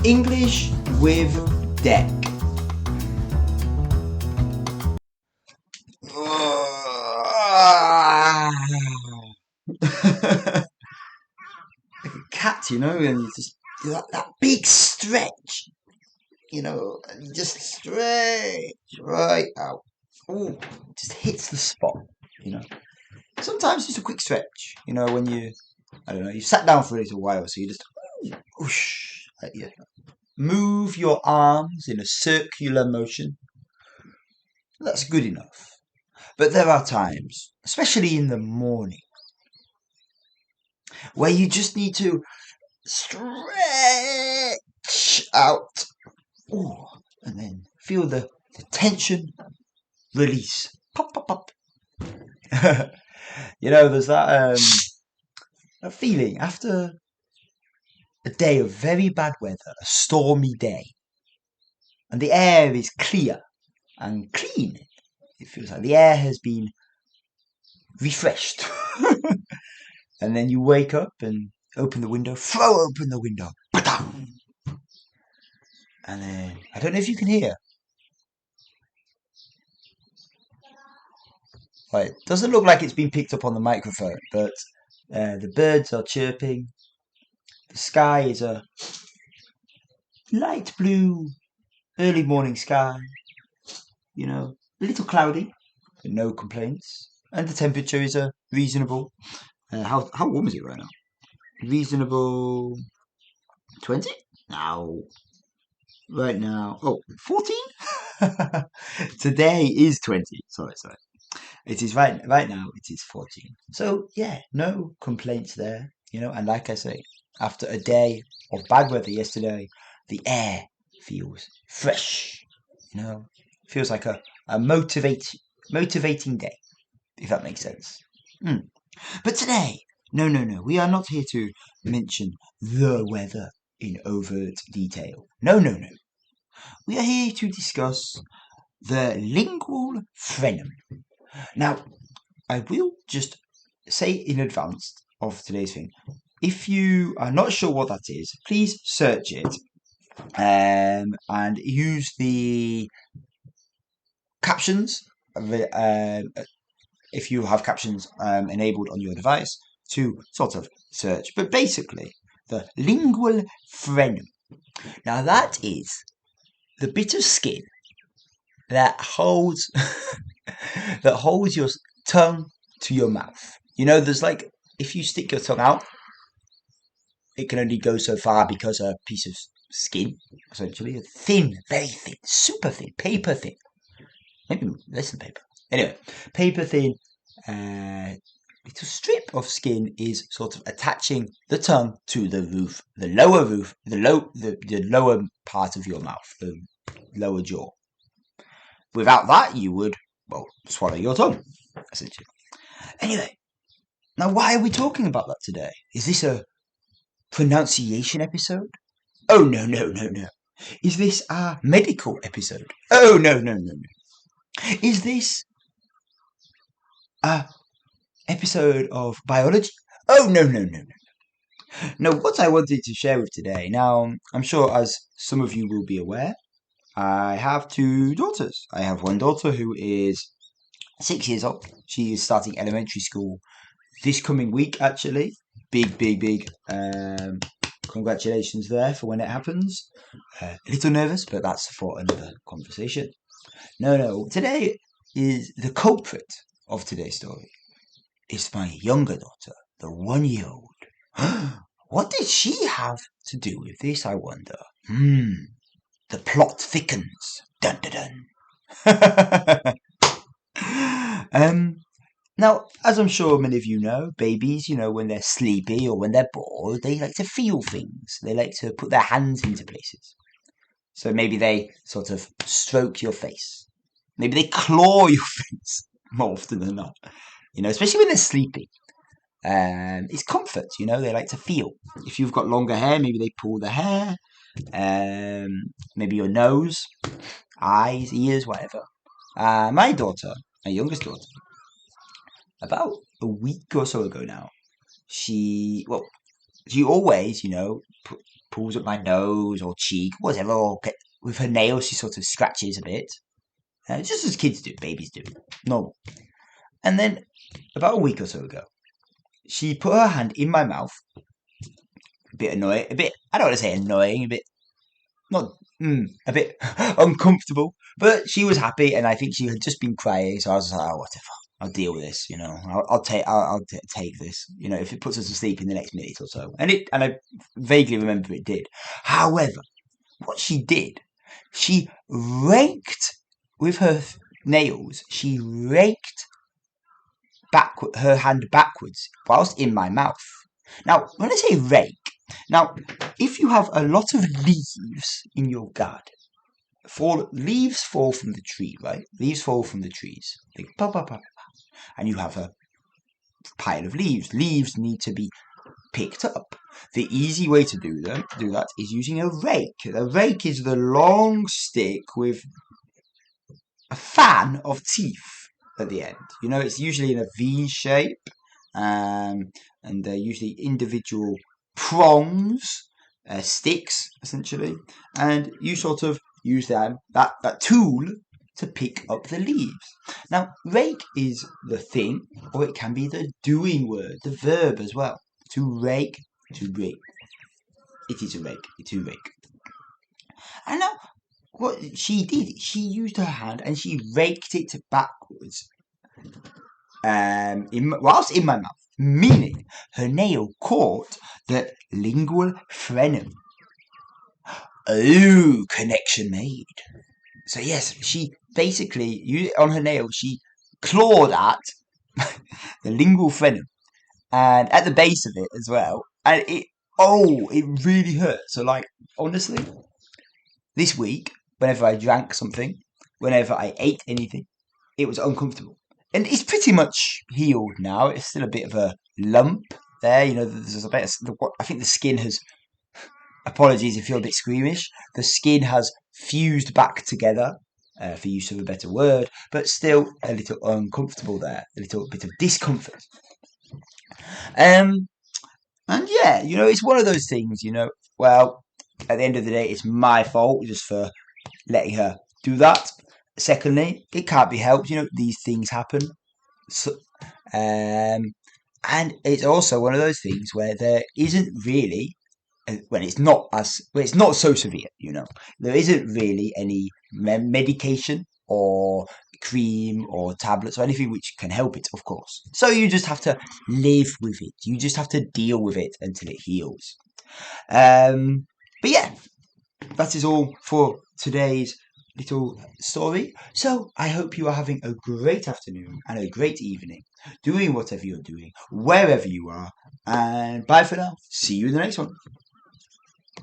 English with deck. Like a cat, and you just do that big stretch, and you just stretch right out. Oh, just hits the spot, you know. Sometimes just a quick stretch, when I don't know, you sat down for a little while, so you just whoosh, like you move your arms in a circular motion. That's good enough. But there are times, especially in the morning, where you just need to stretch out. Ooh, and then feel the tension release. Pop, pop, pop. There's that feeling after a day of very bad weather, a stormy day, and the air is clear and clean. It feels like the air has been refreshed. And then you wake up and open the window, throw open the window. And then, I don't know if you can hear. Well, it doesn't look like it's been picked up on the microphone, but the birds are chirping. The sky is a light blue, early morning sky. A little cloudy, but no complaints. And the temperature is reasonable. How warm is it right now? Reasonable 20? No. Right now. Oh, 14? Today is 20. Sorry. It is right now, it is 14. So, yeah, no complaints there. And like I say, after a day of bad weather yesterday, the air feels fresh. Feels like a motivating day, if that makes sense. But today, no, we are not here to mention the weather in overt detail. No. We are here to discuss the lingual frenum. Now, I will just say in advance of today's thing, if you are not sure what that is, please search it and use the captions. If you have captions enabled on your device to sort of search. But basically, the lingual frenum. Now that is the bit of skin that holds your tongue to your mouth. There's like, if you stick your tongue out, it can only go so far because a piece of skin, essentially, thin, very thin, super thin, paper thin. Maybe less than paper. Anyway, paper thin little strip of skin is sort of attaching the tongue to the roof, the lower part of your mouth, the lower jaw. Without that, you would, swallow your tongue, essentially. Anyway, now why are we talking about that today? Is this a pronunciation episode? Oh, no. Is this a medical episode? Oh, no. Is this a episode of biology? Oh, no. No, what I wanted to share with today, now, I'm sure as some of you will be aware, I have two daughters. I have one daughter who is 6 years old. She is starting elementary school this coming week, actually. Big. Congratulations there for when it happens. A little nervous, but that's for another conversation. No. Today is the culprit of today's story. Is my younger daughter, the 1-year-old. What did she have to do with this, I wonder? The plot thickens. Dun dun dun. Now, as I'm sure many of you know, babies, when they're sleepy or when they're bored, they like to feel things. They like to put their hands into places. So maybe they sort of stroke your face. Maybe they claw your face more often than not. Especially when they're sleepy. It's comfort, they like to feel. If you've got longer hair, maybe they pull the hair. Maybe your nose, eyes, ears, whatever. My youngest daughter, about a week or so ago now, she always, pulls up my nose or cheek, whatever, or with her nails she sort of scratches a bit. Just as kids do, babies do. Normal. And then, about a week or so ago, she put her hand in my mouth. A bit annoying, I don't want to say annoying, a bit uncomfortable. But she was happy, and I think she had just been crying, so I was like, oh, whatever. I'll deal with this, I'll take this, if it puts her to sleep in the next minute or so. And I vaguely remember it did. However, what she did, she raked with her nails. She raked her hand backwards whilst in my mouth. Now, when I say rake, if you have a lot of leaves in your garden, leaves fall from the tree, right? Leaves fall from the trees. They pop, pop, pop, and you have a pile of leaves. Leaves need to be picked up. The easy way to do that is using a rake. A rake is the long stick with a fan of teeth at the end. It's usually in a V shape, and they're usually individual prongs, sticks essentially, and you sort of use that tool to pick up the leaves. Now, rake is the thing, or it can be the doing word, the verb as well. To rake, to rake. It is a rake. It's a rake. And now, what she did, she used her hand and she raked it backwards, whilst in my mouth, meaning her nail caught the lingual frenum. Oh, connection made. So yes, she basically, on her nail, she clawed at the lingual frenum, and at the base of it as well, and it really hurt. So honestly, this week, whenever I drank something, whenever I ate anything, it was uncomfortable. And it's pretty much healed now. It's still a bit of a lump there. There's a bit I think the skin has, apologies if you're a bit squeamish, the skin has fused back together, for use of a better word, but still a little uncomfortable there, a little bit of discomfort. And yeah, it's one of those things, well, at the end of the day, it's my fault just for letting her do that. Secondly, it can't be helped. These things happen. So, and it's also one of those things where there isn't really, when it's not so severe. There isn't really any medication or cream or tablets or anything which can help it, of course. So you just have to live with it. You just have to deal with it until it heals. But yeah, that is all for today's little story. So I hope you are having a great afternoon and a great evening, doing whatever you're doing, wherever you are. And bye for now. See you in the next one.